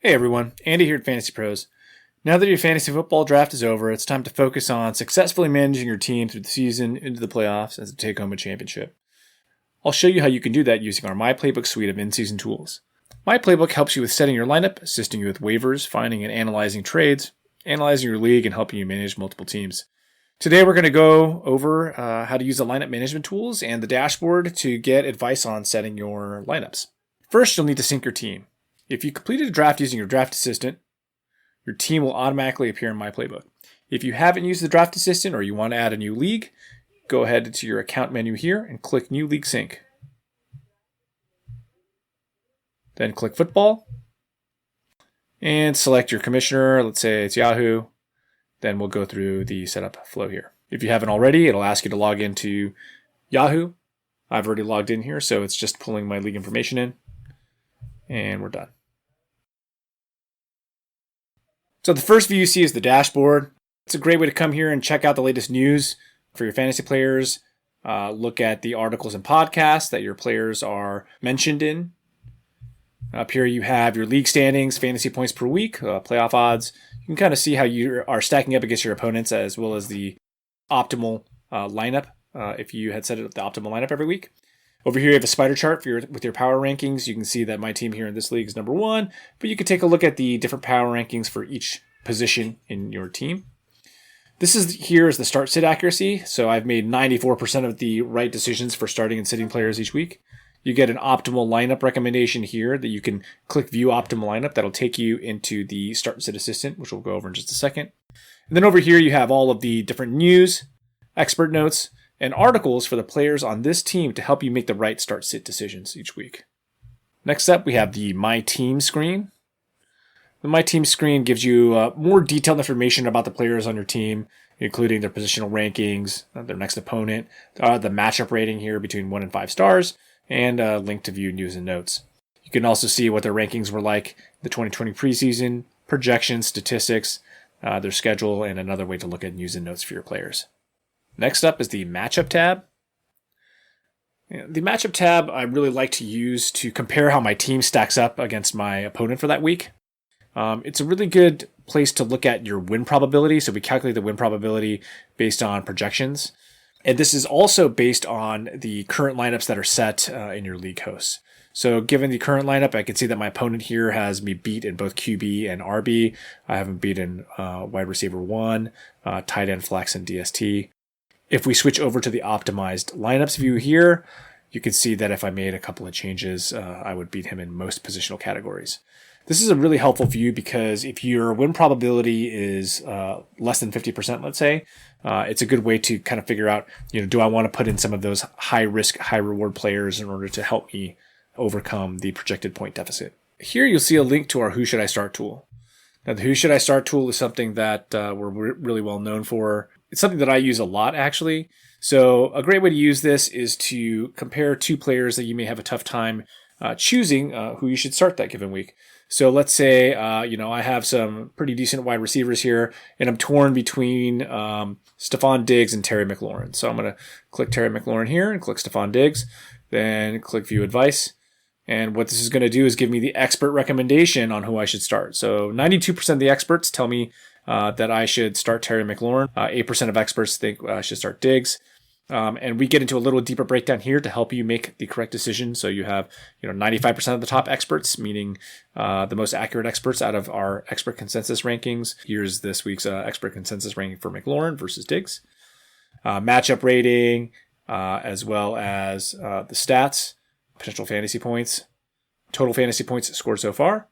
Hey everyone, Andy here at FantasyPros. Now that your fantasy football draft is over, it's time to focus on successfully managing your team through the season into the playoffs and to take home a championship. I'll show you how you can do that using our My Playbook suite of in-season tools. My Playbook helps you with setting your lineup, assisting you with waivers, finding and analyzing trades, analyzing your league, and helping you manage multiple teams. Today we're going to go over how to use the lineup management tools and the dashboard to get advice on setting your lineups. First, you'll need to sync your team. If you completed a draft using your draft assistant, your team will automatically appear in My Playbook. If you haven't used the draft assistant or you want to add a new league, go ahead to your account menu here and click New League Sync. Then click Football and select your commissioner. Let's say it's Yahoo. Then we'll go through the setup flow here. If you haven't already, it'll ask you to log into Yahoo. I've already logged in here, so it's just pulling my league information in. And we're done. So the first view you see is the dashboard. It's a great way to come here and check out the latest news for your fantasy players. Look at the articles and podcasts that your players are mentioned in. Up here you have your league standings, fantasy points per week, playoff odds. You can kind of see how you are stacking up against your opponents as well as the optimal lineup if you had set it up the optimal lineup every week. Over here you have a spider chart with your power rankings. You can see that my team here in this league is number 1, but you can take a look at the different power rankings for each position in your team. This is the start sit accuracy. So I've made 94% of the right decisions for starting and sitting players each week. You get an optimal lineup recommendation here that you can click view optimal lineup. That'll take you into the start sit assistant, which we'll go over in just a second. And then over here you have all of the different news, expert notes, and articles for the players on this team to help you make the right start-sit decisions each week. Next up, we have the My Team screen. The My Team screen gives you more detailed information about the players on your team, including their positional rankings, their next opponent, the matchup rating here between 1 and 5 stars, and a link to view news and notes. You can also see what their rankings were like in the 2020 preseason, projections, statistics, their schedule, and another way to look at news and notes for your players. Next up is the Matchup tab. The Matchup tab I really like to use to compare how my team stacks up against my opponent for that week. It's a really good place to look at your win probability. So we calculate the win probability based on projections. And this is also based on the current lineups that are set in your league hosts. So given the current lineup, I can see that my opponent here has me beat in both QB and RB. I have him beat in wide receiver 1, tight end, flex, and DST. If we switch over to the optimized lineups view here, you can see that if I made a couple of changes, I would beat him in most positional categories. This is a really helpful view because if your win probability is less than 50%, let's say, it's a good way to kind of figure out, do I want to put in some of those high risk, high reward players in order to help me overcome the projected point deficit. Here you'll see a link to our Who Should I Start tool. Now the Who Should I Start tool is something that we're really well known for. It's something that I use a lot, actually. So a great way to use this is to compare 2 players that you may have a tough time choosing who you should start that given week. So let's say, I have some pretty decent wide receivers here, and I'm torn between Stephon Diggs and Terry McLaurin. So I'm going to click Terry McLaurin here and click Stephon Diggs, then click View Advice. And what this is going to do is give me the expert recommendation on who I should start. So 92% of the experts tell me that I should start Terry McLaurin. 8% of experts think I should start Diggs. And we get into a little deeper breakdown here to help you make the correct decision. So you have 95% of the top experts, meaning the most accurate experts out of our expert consensus rankings. Here's this week's expert consensus ranking for McLaurin versus Diggs. Matchup rating, as well as the stats, potential fantasy points, total fantasy points scored so far.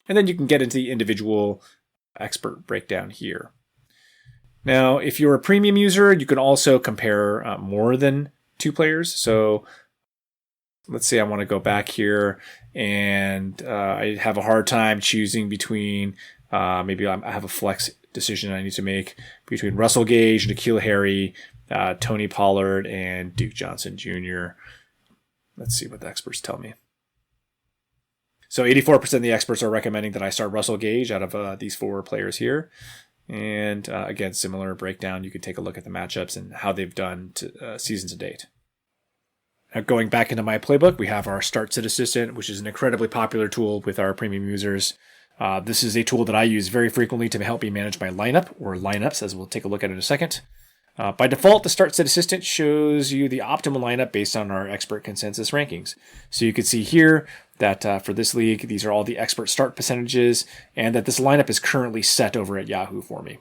And then you can get into the individual expert breakdown here. Now, if you're a premium user, you can also compare more than 2 players. So let's say I want to go back here and I have a hard time choosing between, maybe I have a flex decision I need to make between Russell Gage, N'Keal Harry, Tony Pollard, and Duke Johnson Jr. Let's see what the experts tell me. So 84% of the experts are recommending that I start Russell Gage out of these 4 players here. And again, similar breakdown. You can take a look at the matchups and how they've done season to date. Now going back into My Playbook, we have our Start Sit Assistant, which is an incredibly popular tool with our premium users. This is a tool that I use very frequently to help me manage my lineup, or lineups, as we'll take a look at in a second. By default, the Start Set Assistant shows you the optimal lineup based on our expert consensus rankings. So you can see here that for this league, these are all the expert start percentages, and that this lineup is currently set over at Yahoo for me.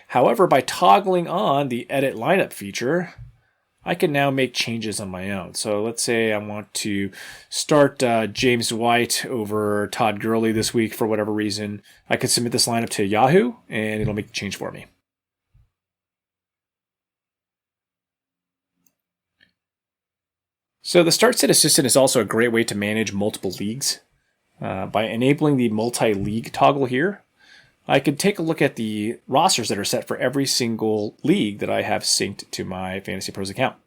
However, by toggling on the Edit Lineup feature, I can now make changes on my own. So let's say I want to start James White over Todd Gurley this week for whatever reason. I could submit this lineup to Yahoo, and it'll make the change for me. So the Start Set Assistant is also a great way to manage multiple leagues. By enabling the multi-league toggle here, I could take a look at the rosters that are set for every single league that I have synced to my FantasyPros account.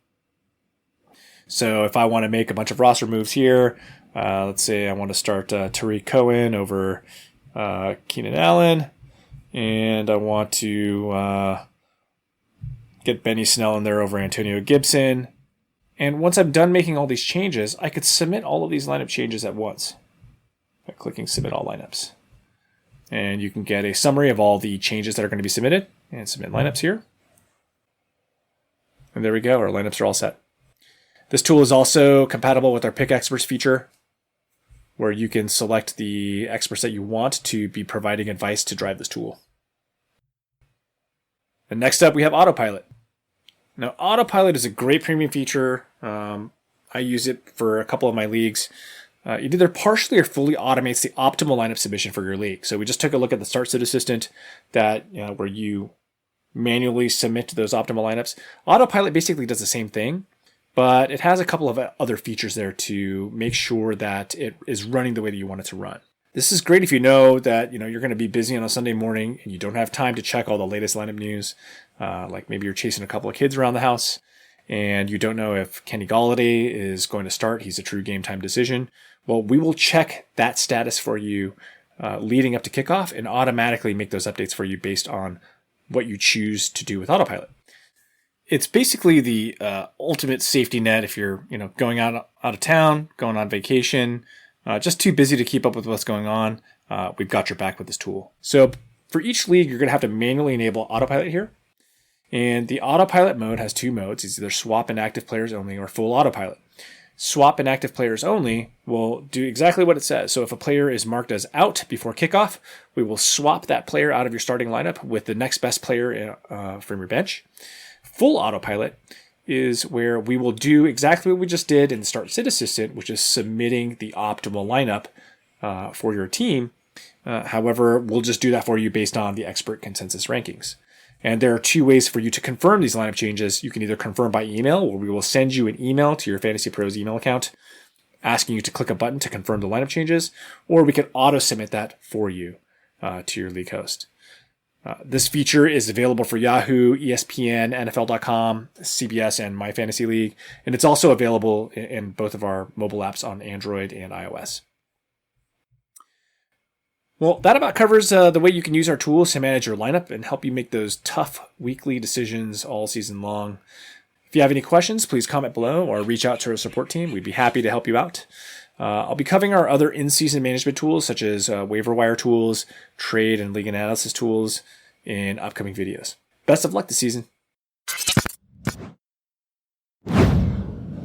So if I want to make a bunch of roster moves here, let's say I want to start Tariq Cohen over Keenan Allen, and I want to get Benny Snell in there over Antonio Gibson. And once I'm done making all these changes, I could submit all of these lineup changes at once by clicking Submit All Lineups. And you can get a summary of all the changes that are going to be submitted, and submit lineups here. And there we go, our lineups are all set. This tool is also compatible with our Pick Experts feature, where you can select the experts that you want to be providing advice to drive this tool. And next up, we have Autopilot. Now, Autopilot is a great premium feature. I use it for a couple of my leagues. It either partially or fully automates the optimal lineup submission for your league. So we just took a look at the Start Set Assistant that where you manually submit to those optimal lineups. Autopilot basically does the same thing, but it has a couple of other features there to make sure that it is running the way that you want it to run. This is great if you know that you're going to be busy on a Sunday morning and you don't have time to check all the latest lineup news. Like maybe you're chasing a couple of kids around the house and you don't know if Kenny Golladay is going to start. He's a true game time decision. Well, we will check that status for you leading up to kickoff and automatically make those updates for you based on what you choose to do with Autopilot. It's basically the ultimate safety net if you're going out of town, going on vacation, just too busy to keep up with what's going on. We've got your back with this tool. So for each league, you're going to have to manually enable Autopilot here. And the Autopilot mode has two modes. It's either Swap and Active Players Only or Full Autopilot. Swap and Active Players Only will do exactly what it says. So if a player is marked as out before kickoff, we will swap that player out of your starting lineup with the next best player from your bench. Full Autopilot is where we will do exactly what we just did in the Start Sit Assistant, which is submitting the optimal lineup for your team. However, we'll just do that for you based on the expert consensus rankings. And there are two ways for you to confirm these lineup changes. You can either confirm by email, where we will send you an email to your FantasyPros email account asking you to click a button to confirm the lineup changes, or we can auto-submit that for you to your league host. This feature is available for Yahoo, ESPN, NFL.com, CBS, and My Fantasy League, and it's also available in both of our mobile apps on Android and iOS. Well, that about covers the way you can use our tools to manage your lineup and help you make those tough weekly decisions all season long. If you have any questions, please comment below or reach out to our support team. We'd be happy to help you out. I'll be covering our other in-season management tools, such as waiver wire tools, trade and league analysis tools, in upcoming videos. Best of luck this season.